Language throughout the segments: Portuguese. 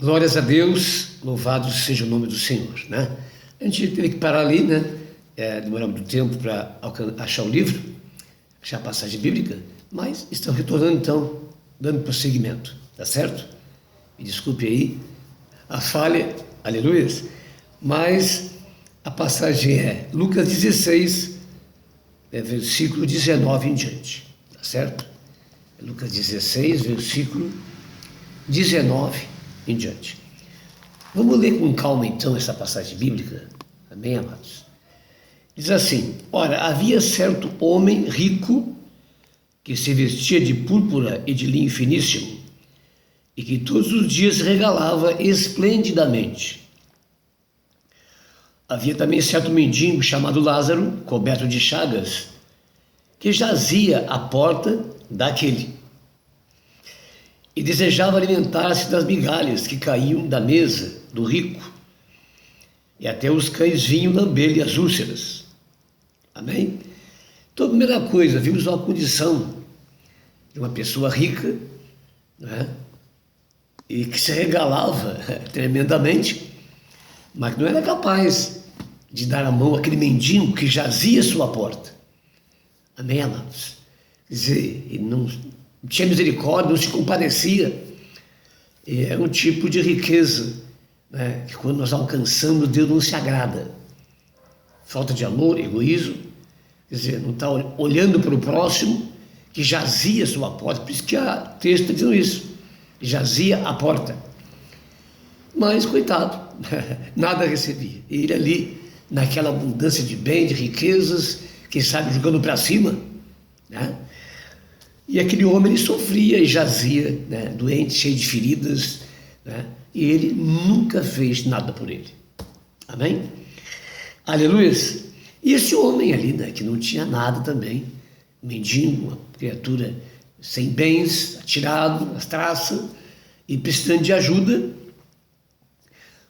Glórias a Deus, louvado seja o nome do Senhor, né? A gente teve que parar ali, né? Demorou muito tempo para achar o livro, achar a passagem bíblica, mas estão retornando então, dando prosseguimento, tá certo? Me desculpe aí a falha, aleluia, mas a passagem é Lucas 16, versículo 19 em diante, tá certo? Lucas 16, versículo 19 em diante. Vamos ler com calma então essa passagem bíblica, amém, amados? Diz assim: ora, havia certo homem rico que se vestia de púrpura e de linho finíssimo e que todos os dias regalava esplendidamente. Havia também certo mendigo chamado Lázaro, coberto de chagas, que jazia à porta daquele e desejava alimentar-se das migalhas que caíam da mesa do rico, e até os cães vinham lamber-lhe as úlceras. Amém? Então, a primeira coisa, vimos uma condição de uma pessoa rica, né, e que se regalava tremendamente, mas não era capaz de dar a mão àquele mendigo que jazia à sua porta. Amém, amados? Quer dizer, ele não tinha misericórdia, não se compadecia. E é um tipo de riqueza, né, que quando nós alcançamos, Deus não se agrada. Falta de amor, egoísmo, quer dizer, não está olhando para o próximo que jazia a sua porta. Por isso que a texto está dizendo isso, jazia a porta. Mas, coitado, nada recebia. E ele ali, naquela abundância de bem, de riquezas, quem sabe jogando para cima, né? E aquele homem, ele sofria e jazia, né, doente, cheio de feridas, né, e ele nunca fez nada por ele. Amém? Aleluia! E esse homem ali, né, que não tinha nada também, mendigo, uma criatura sem bens, atirado nas traças e precisando de ajuda,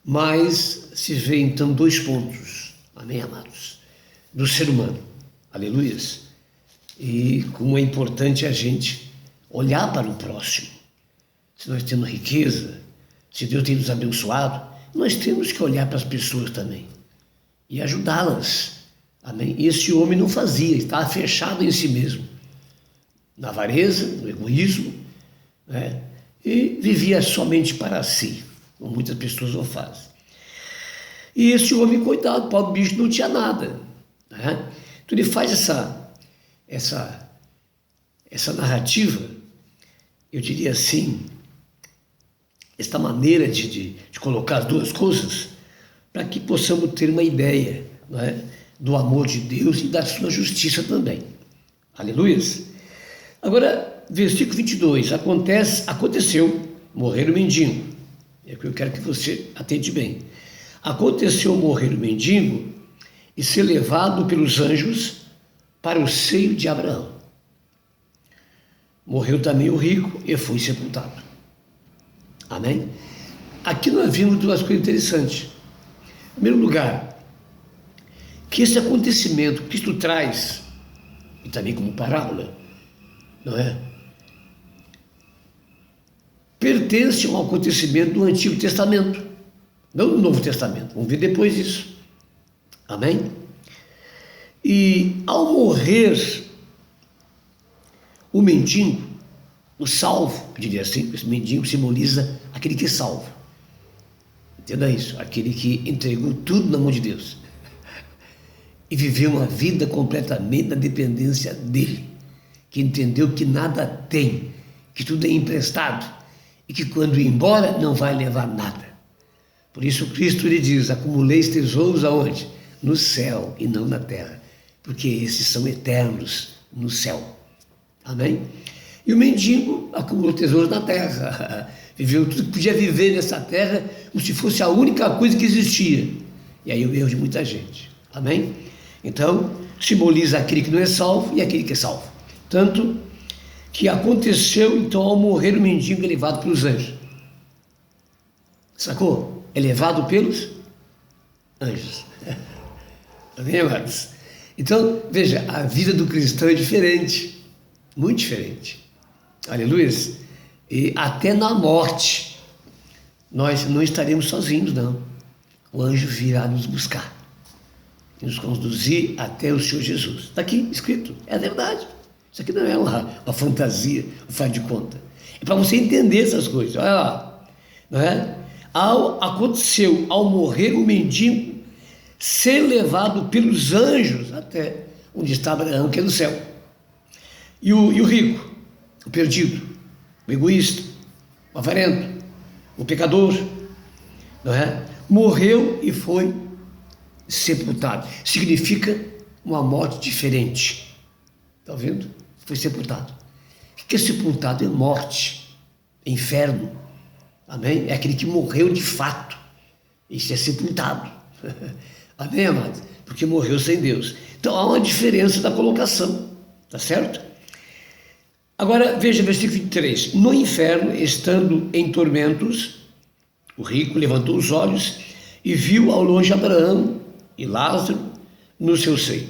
mas se vê então dois pontos, amém, amados, do ser humano. Aleluia! E como é importante a gente olhar para o próximo. Se nós temos riqueza, se Deus tem nos abençoado, nós temos que olhar para as pessoas também e ajudá-las. Amém? E esse homem não fazia, estava fechado em si mesmo, na avareza, no egoísmo, né? E vivia somente para si, como muitas pessoas o fazem. E esse homem, coitado, pobre bicho, não tinha nada, né? Então ele faz essa narrativa, eu diria assim, esta maneira de colocar as duas coisas, para que possamos ter uma ideia, não é, do amor de Deus e da sua justiça também. Aleluia! Agora, versículo 22, aconteceu morrer o mendigo. É o que eu quero que você atente bem. Aconteceu morrer o mendigo e ser levado pelos anjos para o seio de Abraão. Morreu também o rico e foi sepultado. Amém? Aqui nós vimos duas coisas interessantes. Em primeiro lugar, que esse acontecimento que Cristo traz, e também como parábola, não é? Pertence a um acontecimento do Antigo Testamento, não do Novo Testamento. Vamos ver depois isso. Amém? E ao morrer o mendigo, o salvo, eu diria assim, esse mendigo simboliza aquele que é salvo. Entenda isso, aquele que entregou tudo na mão de Deus e viveu uma vida completamente na dependência dele, que entendeu que nada tem, que tudo é emprestado e que quando ir embora não vai levar nada. Por isso Cristo lhe diz: acumuleis tesouros aonde? No céu e não na terra, porque esses são eternos no céu. Amém? E o mendigo acumulou tesouros na terra, viveu tudo que podia viver nessa terra como se fosse a única coisa que existia. E aí o erro de muita gente. Amém? Então, simboliza aquele que não é salvo e aquele que é salvo. Tanto que aconteceu, então, ao morrer o mendigo, levado pelos anjos. Sacou? É levado pelos anjos. Amém, amados? Então, veja, a vida do cristão é diferente, muito diferente. Aleluia. E até na morte, nós não estaremos sozinhos, não. O anjo virá nos buscar e nos conduzir até o Senhor Jesus. Está aqui escrito, é a verdade. Isso aqui não é uma fantasia, um faz de conta. É para você entender essas coisas. Olha lá, não é? Aconteceu ao morrer o mendigo ser levado pelos anjos até onde está Abraão, que é no céu. E o rico, o perdido, o egoísta, o avarento, o pecador, não é? Morreu e foi sepultado. Significa uma morte diferente. Está vendo? Foi sepultado. O que é sepultado? É morte, é inferno. Amém? É aquele que morreu de fato. Isso é sepultado. Amém, amados? Porque morreu sem Deus. Então há uma diferença da colocação. Tá certo? Agora veja versículo 23. No inferno, estando em tormentos, o rico levantou os olhos e viu ao longe Abraão e Lázaro no seu seio.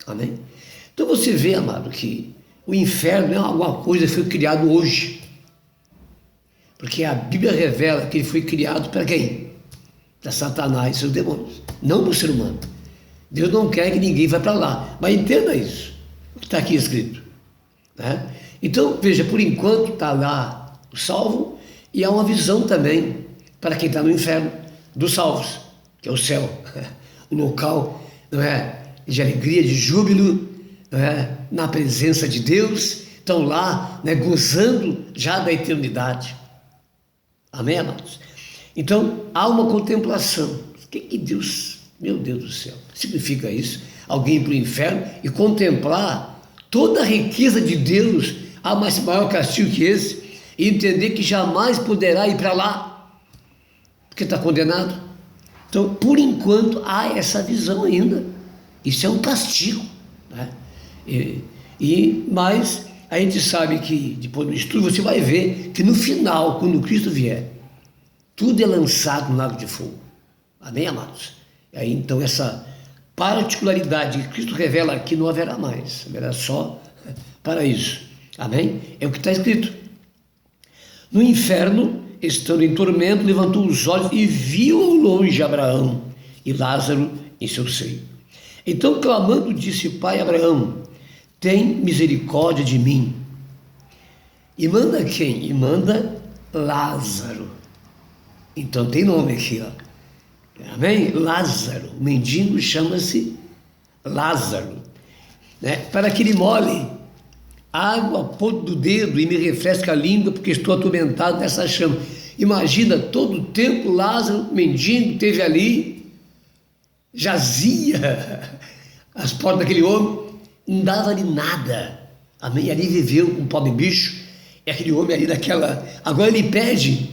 Amém? Então você vê, amado, que o inferno é alguma coisa que foi criado hoje. Porque a Bíblia revela que ele foi criado para quem? Para Satanás e seus demônios, não para o ser humano. Deus não quer que ninguém vá para lá, mas entenda isso, o que está aqui escrito. Né? Então, veja, por enquanto está lá o salvo, e há uma visão também para quem está no inferno dos salvos, que é o céu, um local, não é, de alegria, de júbilo, não é, na presença de Deus, estão lá, né, gozando já da eternidade. Amém, amados? Então, há uma contemplação. O que Deus, meu Deus do céu, significa isso? Alguém ir para o inferno e contemplar toda a riqueza de Deus, há mais maior castigo que esse, e entender que jamais poderá ir para lá, porque está condenado. Então, por enquanto, há essa visão ainda. Isso é um castigo, né? Mas a gente sabe que, depois do estudo, você vai ver que no final, quando Cristo vier, tudo é lançado no lago de fogo. Amém, amados? E aí, então, essa particularidade que Cristo revela aqui não haverá mais, haverá só paraíso. Amém? É o que está escrito. No inferno, estando em tormento, levantou os olhos e viu ao longe Abraão e Lázaro em seu seio. Então, clamando, disse: Pai Abraão, tem misericórdia de mim. E manda quem? E manda Lázaro. Então tem nome aqui, ó. Amém? Lázaro. O mendigo chama-se Lázaro, né? Para que ele molhe água a ponto do dedo e me refresque a língua, porque estou atormentado nessa chama. Imagina, todo o tempo Lázaro, mendigo, teve ali, jazia às portas daquele homem, não dava-lhe nada. Amém? Ali viveu um pobre bicho, e aquele homem ali daquela... Agora ele pede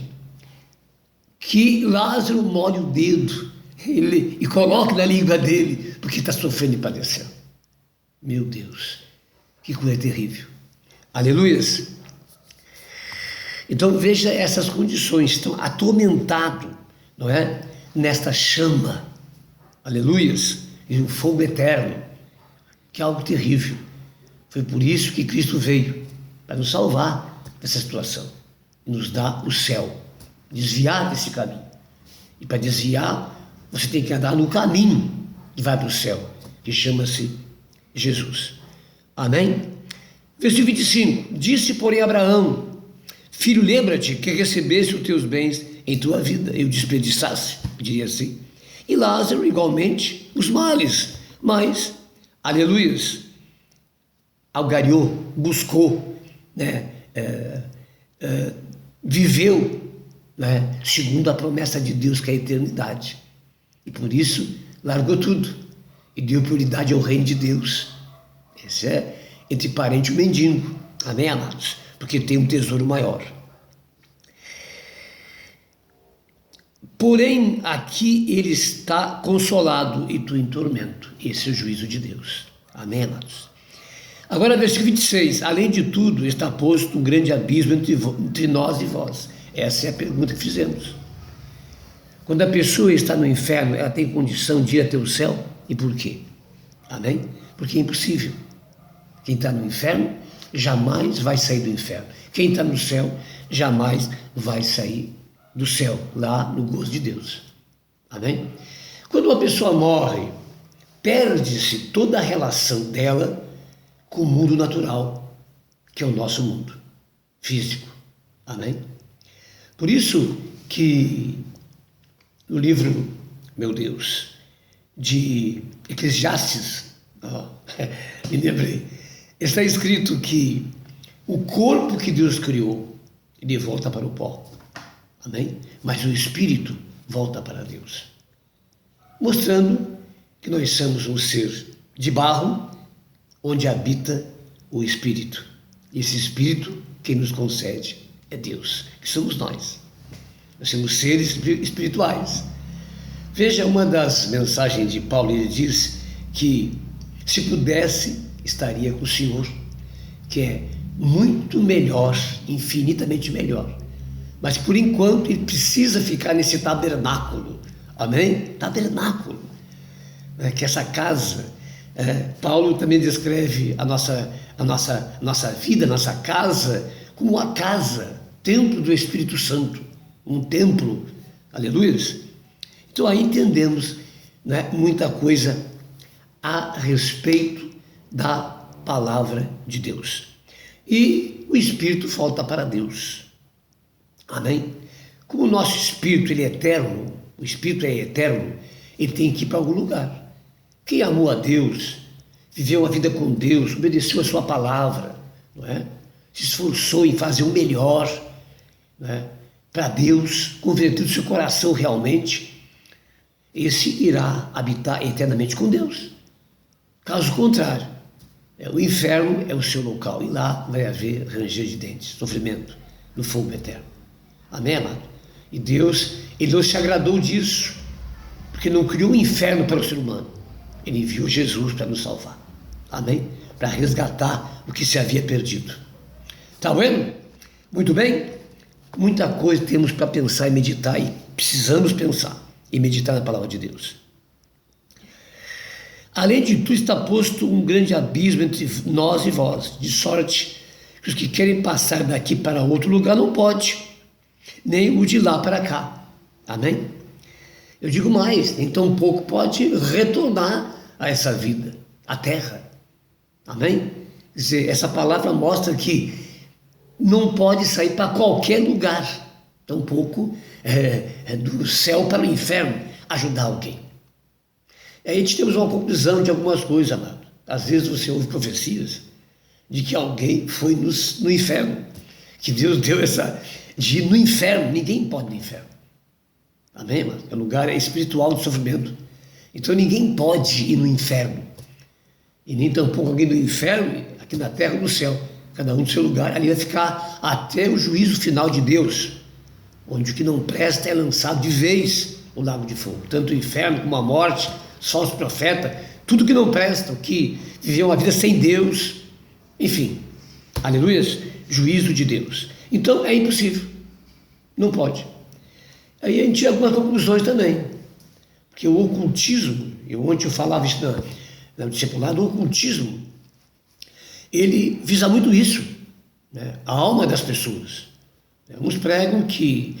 que Lázaro molhe o dedo e coloque na língua dele, porque está sofrendo e padecendo. Meu Deus, que coisa terrível. Aleluias. Então veja essas condições, estão atormentado, não é? Nesta chama, aleluias, e um fogo eterno, que é algo terrível. Foi por isso que Cristo veio, para nos salvar dessa situação, e nos dar o céu, desviar desse caminho. E para desviar, você tem que andar no caminho que vai para o céu, que chama-se Jesus. Amém? Versículo 25, disse, porém, Abraão: Filho, lembra-te que recebeste os teus bens em tua vida, e o desperdiçaste, diria assim. E Lázaro, igualmente, os males, mas, aleluias, algariou, buscou, né, viveu, né, segundo a promessa de Deus, que é a eternidade. E por isso, largou tudo e deu prioridade ao reino de Deus. Esse é, entre parente, o mendigo. Amém, amados? Porque tem um tesouro maior. Porém, aqui ele está consolado e tu em tormento. Esse é o juízo de Deus. Amém, amados? Agora, versículo 26. Além de tudo, está posto um grande abismo entre nós e vós. Essa é a pergunta que fizemos. Quando a pessoa está no inferno, ela tem condição de ir até o céu? E por quê? Amém? Porque é impossível. Quem está no inferno jamais vai sair do inferno. Quem está no céu jamais vai sair do céu, lá no gozo de Deus. Amém? Quando uma pessoa morre, perde-se toda a relação dela com o mundo natural, que é o nosso mundo físico. Amém? Por isso que no livro, meu Deus, de Eclesiastes, me lembrei, está escrito que o corpo que Deus criou, ele volta para o pó. Amém? Mas o espírito volta para Deus. Mostrando que nós somos um ser de barro, onde habita o espírito. E esse espírito, quem nos concede, é Deus, que somos nós. Nós somos seres espirituais. Veja uma das mensagens de Paulo, ele diz que se pudesse, estaria com o Senhor, que é muito melhor, infinitamente melhor. Mas por enquanto ele precisa ficar nesse tabernáculo. Amém? Tabernáculo. Que essa casa, Paulo também descreve a nossa vida, a nossa casa, como uma casa, templo do Espírito Santo, um templo, aleluia. Então aí entendemos, né, muita coisa a respeito da palavra de Deus. E o Espírito volta para Deus. Amém? Como o nosso Espírito ele é eterno, o Espírito é eterno, ele tem que ir para algum lugar. Quem amou a Deus, viveu uma vida com Deus, obedeceu a sua palavra, não é? Se esforçou em fazer o melhor, não é? Para Deus, convertendo seu coração realmente, esse irá habitar eternamente com Deus. Caso contrário, o inferno é o seu local e lá vai haver ranger de dentes, sofrimento, no fogo eterno. Amém, amado? E Deus, ele não se agradou disso, porque não criou o inferno para o ser humano. Ele enviou Jesus para nos salvar. Amém? Para resgatar o que se havia perdido. Está vendo? Muito bem? Muita coisa temos para pensar e meditar e precisamos pensar e meditar na palavra de Deus. Além de tudo, está posto um grande abismo entre nós e vós, de sorte que os que querem passar daqui para outro lugar não pode, nem o de lá para cá. Amém? Eu digo mais, nem tão pouco pode retornar a essa vida, a terra. Amém? Quer dizer, essa palavra mostra que não pode sair para qualquer lugar, tampouco do céu para o inferno, ajudar alguém. Aí a gente temos uma conclusão de algumas coisas, amado. Às vezes você ouve profecias de que alguém foi no inferno, que Deus deu essa de ir no inferno. Ninguém pode ir no inferno. Amém, amado? É um lugar espiritual de sofrimento. Então ninguém pode ir no inferno. E nem tampouco alguém do inferno, aqui na terra ou no céu. Cada um no seu lugar. Ali vai ficar até o juízo final de Deus, onde o que não presta é lançado de vez no lago de fogo. Tanto o inferno como a morte, só os profetas, tudo que não presta, o que viveu uma vida sem Deus, enfim, aleluia, juízo de Deus. Então é impossível, não pode. Aí a gente tira algumas conclusões também, porque o ocultismo, ontem eu falava isso na discipulado, o ocultismo, ele visa muito isso, né? A alma das pessoas. Uns pregam que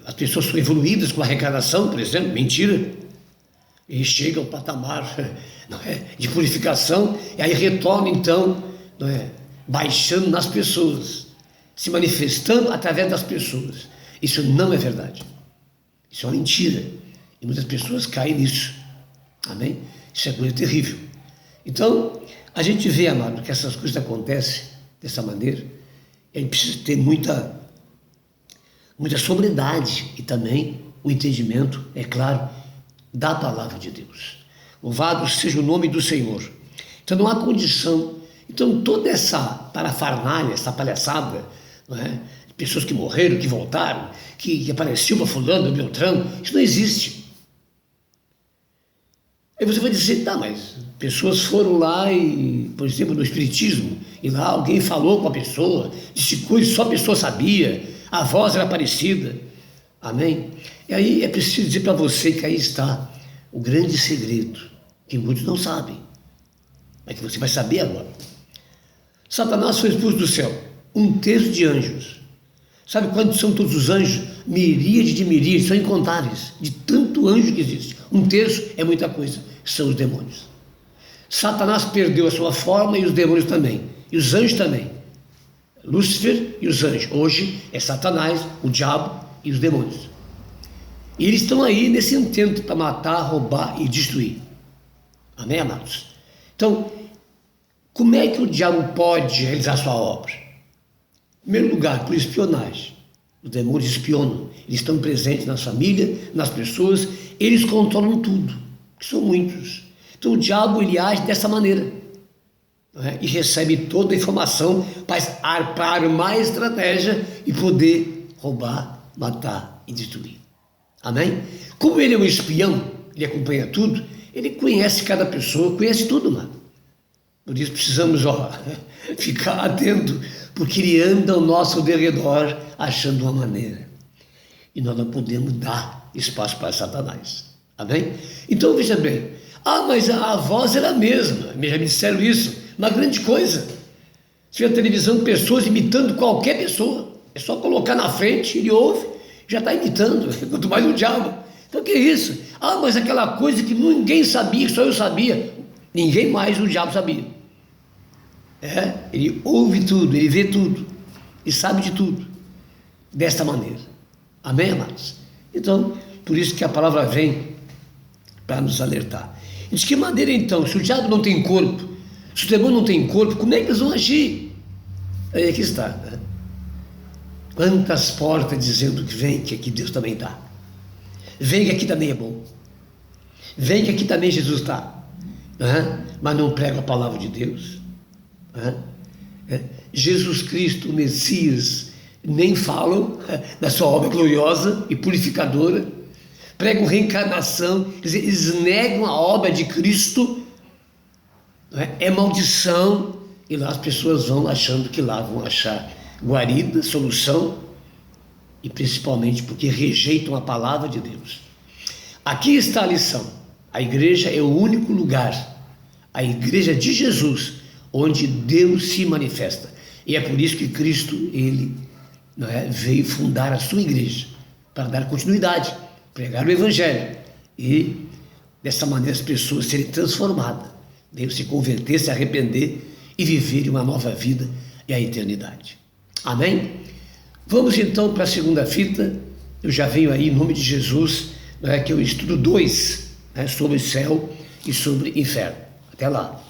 as pessoas são evoluídas com a reencarnação, por exemplo, mentira. E chegam ao patamar, não é, de purificação, e aí retornam então, não é, baixando nas pessoas, se manifestando através das pessoas. Isso não é verdade. Isso é uma mentira. E muitas pessoas caem nisso. Amém? Isso é coisa terrível. Então, a gente vê, amado, que essas coisas acontecem dessa maneira, e a gente precisa ter muita sobriedade e também o entendimento, é claro, da palavra de Deus. Louvado seja o nome do Senhor. Então não há condição. Então toda essa parafernália, essa palhaçada, não é? Pessoas que morreram, que voltaram, que apareceu para fulano, Beltrano, isso não existe. Aí você vai dizer, tá, mas pessoas foram lá e, por exemplo, no Espiritismo, e lá alguém falou com a pessoa, disse coisas, só a pessoa sabia, a voz era parecida. Amém? E aí é preciso dizer para você que aí está o grande segredo, que muitos não sabem, mas que você vai saber agora. Satanás foi expulso do céu, 1/3 de anjos. Sabe quantos são todos os anjos? miríades de miríades, são incontáveis, de tanto anjo que existe. 1/3 é muita coisa, são os demônios. Satanás perdeu a sua forma e os demônios também, e os anjos também. Lúcifer e os anjos. Hoje é Satanás, o diabo e os demônios. E eles estão aí nesse intento para matar, roubar e destruir. Amém, amados? Então, como é que o diabo pode realizar sua obra? Em primeiro lugar, por espionagem. Os demônios espionam, eles estão presentes na família, nas pessoas, eles controlam tudo, que são muitos. Então o diabo ele age dessa maneira, né? E recebe toda a informação para armar estratégia e poder roubar, matar e destruir. Amém? Como ele é um espião, ele acompanha tudo, ele conhece cada pessoa, conhece tudo, mano. Por isso precisamos ficar atento, porque ele anda ao nosso derredor achando uma maneira. E nós não podemos dar espaço para Satanás. Amém? Então veja bem, mas a voz era a mesma, já me disseram isso, uma grande coisa. Você vê na televisão pessoas imitando qualquer pessoa, é só colocar na frente, ele ouve, já está imitando, quanto mais o diabo. Então o que é isso? Mas aquela coisa que ninguém sabia, só eu sabia, ninguém mais o diabo sabia. Ele ouve tudo, ele vê tudo, e sabe de tudo, desta maneira. Amém, amados? Então, por isso que a palavra vem para nos alertar. E de que maneira então, se o diabo não tem corpo, se o demônio não tem corpo, como é que eles vão agir? Aí aqui está, né? Quantas portas dizendo que vem, que aqui Deus também está. Vem que aqui também é bom. Vem que aqui também Jesus está. Mas não prega a palavra de Deus. Jesus Cristo, o Messias, nem falam da sua obra gloriosa e purificadora, pregam reencarnação, quer dizer, eles negam a obra de Cristo, é maldição, e lá as pessoas vão achando que lá vão achar guarida, solução, e principalmente porque rejeitam a palavra de Deus. Aqui está a lição: a igreja é o único lugar, a igreja de Jesus, onde Deus se manifesta. E é por isso que Cristo, ele veio fundar a sua igreja, para dar continuidade, pregar o evangelho, e dessa maneira as pessoas serem transformadas, Deus se converter, se arrepender e viver uma nova vida e a eternidade. Amém? Vamos então para a segunda fita. Eu já venho aí em nome de Jesus, que é o estudo 2, sobre o céu e sobre o inferno. Até lá.